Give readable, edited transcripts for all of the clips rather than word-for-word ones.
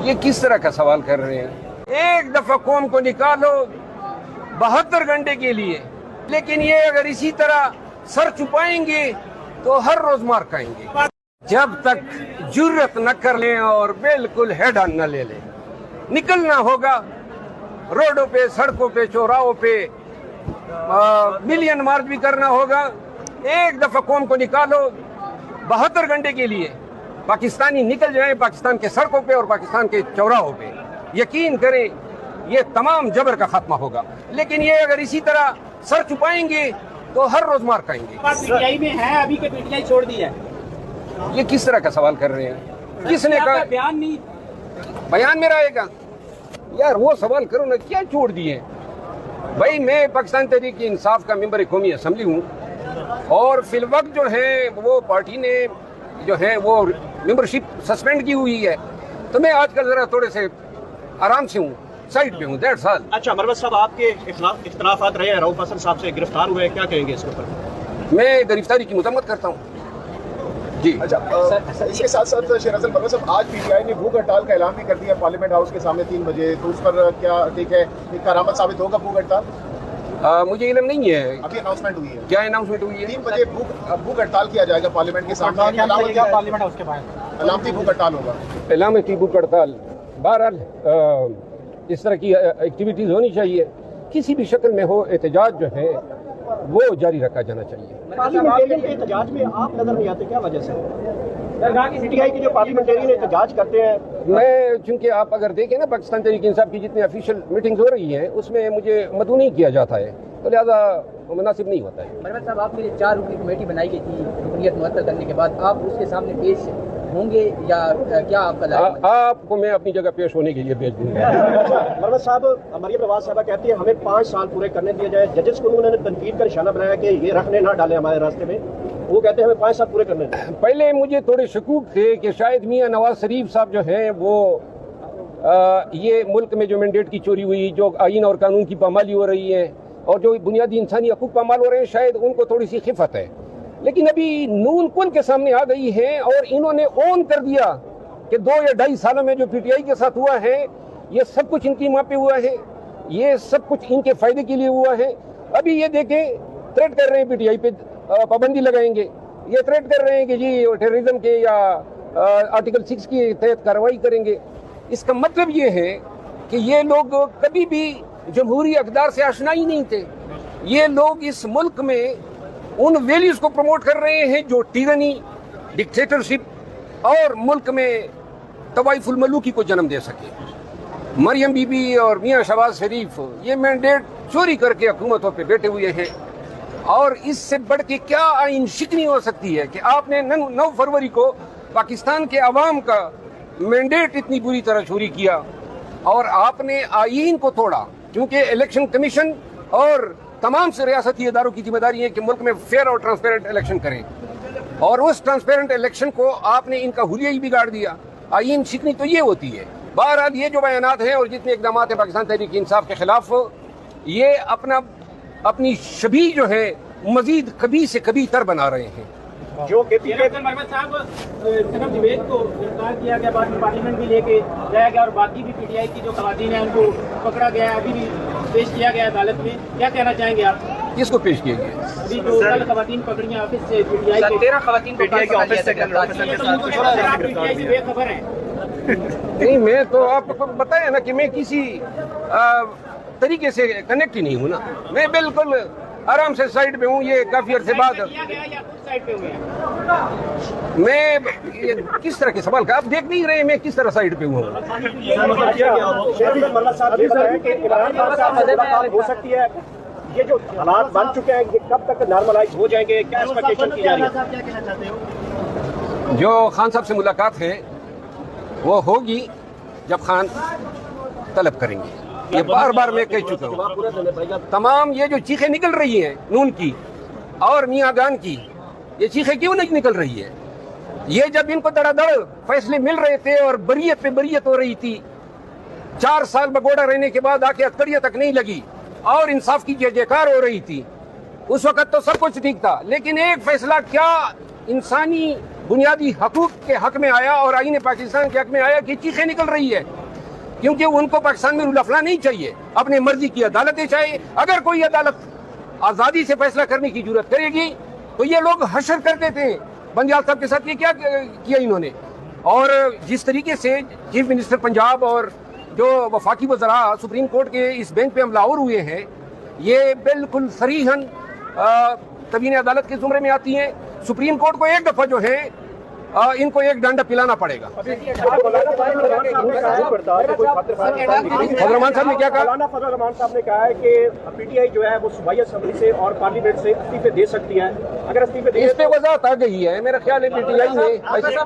یہ کس طرح کا سوال کر رہے ہیں؟ ایک دفعہ قوم کو نکالو 72 گھنٹے کے لیے، لیکن یہ اگر اسی طرح سر چھپائیں گے تو ہر روز مار کھائیں گے۔ جب تک جرت نہ کر لیں اور بالکل ہیڈ آن نہ لے لیں، نکلنا ہوگا روڈوں پہ، سڑکوں پہ، چوراہوں پہ، ملین مارچ بھی کرنا ہوگا۔ ایک دفعہ قوم کو نکالو 72 گھنٹے کے لیے، پاکستانی نکل جائیں پاکستان کے سڑکوں پہ اور پاکستان کے چوراہوں پہ، یقین کریں یہ تمام جبر کا خاتمہ ہوگا۔ لیکن یہ اگر اسی طرح سر چھپائیں گے تو ہر روز مار کھائیں گے۔ پی ٹی آئی میں ہے ابھی کہ پی ٹی آئی چھوڑ دی ہے؟ یہ کس طرح کا سوال کر رہے ہیں؟ کس نے کہا بیان نہیں؟ بیان میرا آئے گا؟ یار وہ سوال کرو نا، کیا چھوڑ دیے؟ بھائی میں پاکستان تحریک انصاف کا ممبر قومی اسمبلی ہوں، اور فی الوقت جو ہے وہ پارٹی نے جو ہے وہ ممبرشپ سسپینڈ کی ہوئی ہے، تو میں آج کل ذرا تھوڑے سے آرام سے ہوں، سائڈ پہ ہوں، 1.5 سال۔ اچھا مروت صاحب، آپ کے اختلافات رہے ہیں، رؤف حسن صاحب سے گرفتار ہوئے، کیا کہیں گے اس کے اوپر؟ میں گرفتاری کی مذمت کرتا ہوں جی۔ اچھا اس کے ساتھ ساتھ شیر حسن پرویز صاحب، آج پی ٹی آئی نے بھوک ہڑتال کا اعلان بھی کر دیا پارلیمنٹ ہاؤس کے سامنے 3 بجے، تو اس پر کیا ٹھیک ہے کارآمد ثابت ہوگا بھوک ہڑتال؟ مجھے علم نہیں ہے، ابھی اناؤنسمنٹ ہوئی ہے۔ کیا اناؤنسمنٹ ہوئی ہے؟ 3 بجے بھوک ہڑتال کیا جائے گا پارلیمنٹ کے سامنے، پارلیمنٹ ہاؤس کے باہر علامتی بھوک ہڑتال ہوگا۔ علامتی بھوک ہڑتال، بہرحال اس طرح کی ایکٹیویٹیز ہونی چاہیے، کسی بھی شکل میں ہو، احتجاج جو ہے وہ جاری رکھا جانا چاہیے۔ پارلیمنٹرین کے احتجاج میں آپ نظر نہیں آتے، کیا وجہ سے؟ پی ٹی آئی کی جو پارلیمنٹرین احتجاج کرتے ہیں، میں چونکہ آپ اگر دیکھیں نا پاکستان تحریک انصاف کی جتنے آفیشیل میٹنگز ہو رہی ہیں اس میں مجھے مدعو نہیں کیا جاتا ہے، تو لہٰذا مناسب نہیں ہوتا ہے۔ مروت صاحب، آپ کے لیے 4 رکنی کمیٹی بنائی گئی تھی رکنیت معطل کرنے کے بعد، آپ اس کے سامنے پیش ہوں گے یا کیا آپ کا آپ کو میں اپنی جگہ پیش ہونے کے لیے بھیج دوں گا۔ مروت صاحب، مریم نواز صاحبہ کہتی ہیں ہمیں 5 سال پورے کرنے دیا جائے، ججز کو انہوں نے تنقید کا نشانہ بنایا کہ یہ رکھنے نہ ڈالیں ہمارے راستے میں، وہ کہتے ہیں ہمیں 5 سال پورے کرنے دیں۔ پہلے مجھے تھوڑے شکوک تھے کہ شاید میاں نواز شریف صاحب جو ہیں وہ یہ ملک میں جو مینڈیٹ کی چوری ہوئی، جو آئین اور قانون کی پامالی ہو رہی ہے اور جو بنیادی انسانی حقوق پامال ہو رہے ہیں، شاید ان کو تھوڑی سی خفت ہے، لیکن ابھی نون کل کے سامنے آ گئی ہے اور انہوں نے اون کر دیا کہ 2 یا 2.5 سالوں میں جو پی ٹی آئی کے ساتھ ہوا ہے یہ سب کچھ ان کی ماں پہ ہوا ہے، یہ سب کچھ ان کے فائدے کے لیے ہوا ہے۔ ابھی یہ دیکھیں تھریٹ کر رہے ہیں پی ٹی آئی پہ پابندی لگائیں گے، یہ تھریٹ کر رہے ہیں کہ جی ٹیررزم کے یا آرٹیکل 6 کے تحت کارروائی کریں گے۔ اس کا مطلب یہ ہے کہ یہ لوگ کبھی بھی جمہوری اقدار سے آشنا ہی نہیں تھے، یہ لوگ اس ملک میں ان ویلیوز کو پروموٹ کر رہے ہیں جو ٹیرنی، ڈکٹیٹرشپ اور ملک میں طوائف الملوکی کو جنم دے سکے۔ مریم بی بی اور میاں شہباز شریف یہ مینڈیٹ چوری کر کے حکومتوں پہ بیٹھے ہوئے ہیں، اور اس سے بڑھ کے کیا آئین شکنی ہو سکتی ہے کہ آپ نے 9 فروری کو پاکستان کے عوام کا مینڈیٹ اتنی بری طرح چوری کیا اور آپ نے آئین کو توڑا، کیونکہ الیکشن کمیشن اور تمام سے ریاستی اداروں کی ذمہ داری ہے کہ ملک میں فیئر اور ٹرانسپیرنٹ الیکشن کریں، اور اس ٹرانسپیرنٹ الیکشن کو آپ نے ان کا حلیہ ہی بگاڑ دیا۔ آئین شکنی تو یہ ہوتی ہے۔ بہرحال یہ جو بیانات ہیں اور جتنے اقدامات ہیں پاکستان تحریک انصاف کے خلاف، یہ اپنی شبیہ جو ہے مزید کبھی سے کبھی تر بنا رہے ہیں۔ جو کے پی مروت صاحب، صنف جوید کو گرفتار کیا گیا، بعد میں پارلیمنٹ بھی لے کے جایا گیا، اور باقی بھی پی ٹی آئی کی جو خواتین ہیں ان کو پکڑا گیا ہے، ابھی بھی پیش کیا گیا عدالت میں، کیا کہنا چاہیں گے آپ؟ کس کو پیش کیا گیا؟ ابھی جو کل خواتین پکڑی ہیں آفس سے پی ٹی آئی کے، 13 خواتین کو پی ٹی آئی کے آفس سے آپ پی ٹی آئی سے بے خبر ہیں۔ نہیں، میں تو آپ کو بتایا نا کہ میں کسی طریقے سے کنیکٹ ہی نہیں ہوں نا، میں بالکل آرام سے سائڈ پہ ہوں۔ یہ کافی عرصے بعد کیا گیا یا خود سائڈ پہ ہوئے ہیں؟ میں کس طرح کے سوال کا آپ دیکھ نہیں رہے میں کس طرح سائڈ پہ ہوں؟ مروت صاحب یہ بتائیں کہ عمران خان صاحب سے ملاقات ہو سکتی ہے، یہ جو حالات بن چکے ہیں یہ کب تک نارملائز ہو جائیں گے، کیا ایکسپیکٹیشن کی جا رہی ہے؟ جو خان صاحب سے ملاقات ہے وہ ہوگی جب خان طلب کریں گے، یہ بار بار میں کہہ چکا ہوں۔ تمام یہ جو چیخیں نکل رہی ہیں نون کی اور میاں گان کی، یہ چیخیں کیوں نہیں نکل رہی ہے؟ یہ جب ان کو دڑا دڑ فیصلے مل رہے تھے اور بریت پہ بریت ہو رہی تھی، 4 سال بگوڑا رہنے کے بعد آ کے عسکریت تک نہیں لگی اور انصاف کی جے جےکار ہو رہی تھی، اس وقت تو سب کچھ ٹھیک تھا، لیکن ایک فیصلہ کیا انسانی بنیادی حقوق کے حق میں آیا اور آئین پاکستان کے حق میں آیا کہ چیخیں نکل رہی ہے، کیونکہ ان کو پاکستان میں رول آف لا نہیں چاہیے، اپنے مرضی کی عدالتیں چاہیے۔ اگر کوئی عدالت آزادی سے فیصلہ کرنے کی جرات کرے گی تو یہ لوگ حشر کر دیتے ہیں۔ بندیال صاحب کے ساتھ یہ کیا کیا انہوں نے، اور جس طریقے سے چیف منسٹر پنجاب اور جو وفاقی وزراء سپریم کورٹ کے اس بینچ پہ حملہ آور ہوئے ہیں، یہ بالکل صریحاً تبین عدالت کے زمرے میں آتی ہیں۔ سپریم کورٹ کو ایک دفعہ جو ہے ان کو ایک ڈانڈا پلانا پڑے گا۔ فضل الرحمان صاحب نے کیا کہا؟ مولانا فضل الرحمان صاحب نے کہا ہے کہ پی ٹی آئی جو ہے وہ صوبائی اسمبلی سے اور پارلیمنٹ سے استعفے دے سکتی ہے، اگر استعفے دے اس پہ وضاحت آ گئی ہے، میرا خیال ہے پی ٹی آئی نے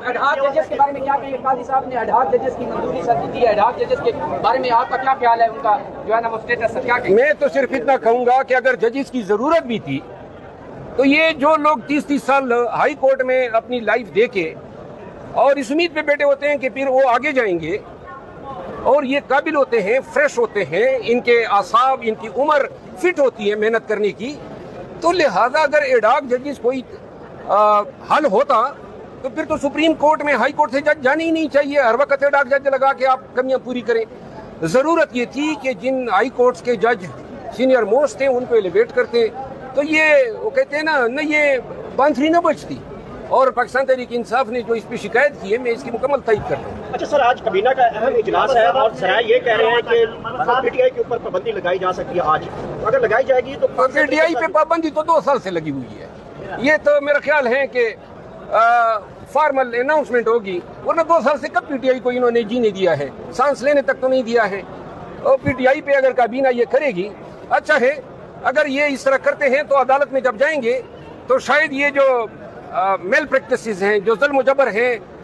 ایڈہاک ججز کے بارے میں کیا کہیں؟ قاضی صاحب نے ایڈہاک ججز کی منظوری سر دی ہے، ایڈہاک ججز کے بارے میں آپ کا کیا خیال ہے؟ ان کا جو ہے نا وہ اسٹیٹس کیا کہیں؟ میں تو صرف اتنا کہوں گا کہ اگر ججز کی ضرورت بھی تھی تو یہ جو لوگ 30 سال ہائی کورٹ میں اپنی لائف دے کے اور اس امید پہ بیٹھے ہوتے ہیں کہ پھر وہ آگے جائیں گے، اور یہ قابل ہوتے ہیں، فریش ہوتے ہیں، ان کے اعصاب، ان کی عمر فٹ ہوتی ہے محنت کرنے کی، تو لہذا اگر ایڈاک ججز کوئی حل ہوتا تو پھر تو سپریم کورٹ میں ہائی کورٹ سے جج جانے ہی نہیں چاہیے، ہر وقت ایڈاک جج لگا کے آپ کمیاں پوری کریں۔ ضرورت یہ تھی کہ جن ہائی کورٹس کے جج سینئر موسٹ ہیں ان کو ایلیویٹ کرتے، تو یہ وہ کہتے ہیں نا یہ بانسری نہ بچتی، اور پاکستان تحریک انصاف نے جو اس پہ شکایت کی ہے میں اس کی مکمل تائید کرتا ہوں۔ اچھا سر، آج کابینہ کا اہم اجلاس ہے اور ذرائع یہ کہہ رہے ہیں کہ پی ٹی آئی کے اوپر پابندی لگائی جا سکتی ہے آج، اگر لگائی جائے گی تو پی ٹی آئی پہ پابندی تو 2 سال سے لگی ہوئی ہے، یہ تو میرا خیال ہے کہ فارمل اناؤنسمنٹ ہوگی، ورنہ 2 سال سے کب پی ٹی آئی کو انہوں نے جینے دیا ہے، سانس لینے تک تو نہیں دیا ہے۔ اور پی ٹی آئی پہ اگر کابینہ یہ کرے گی، اچھا ہے، اگر یہ اس طرح کرتے ہیں تو عدالت میں جب جائیں گے تو شاید یہ جو میل پریکٹسز ہیں، جو ظلم و جبر ہیں،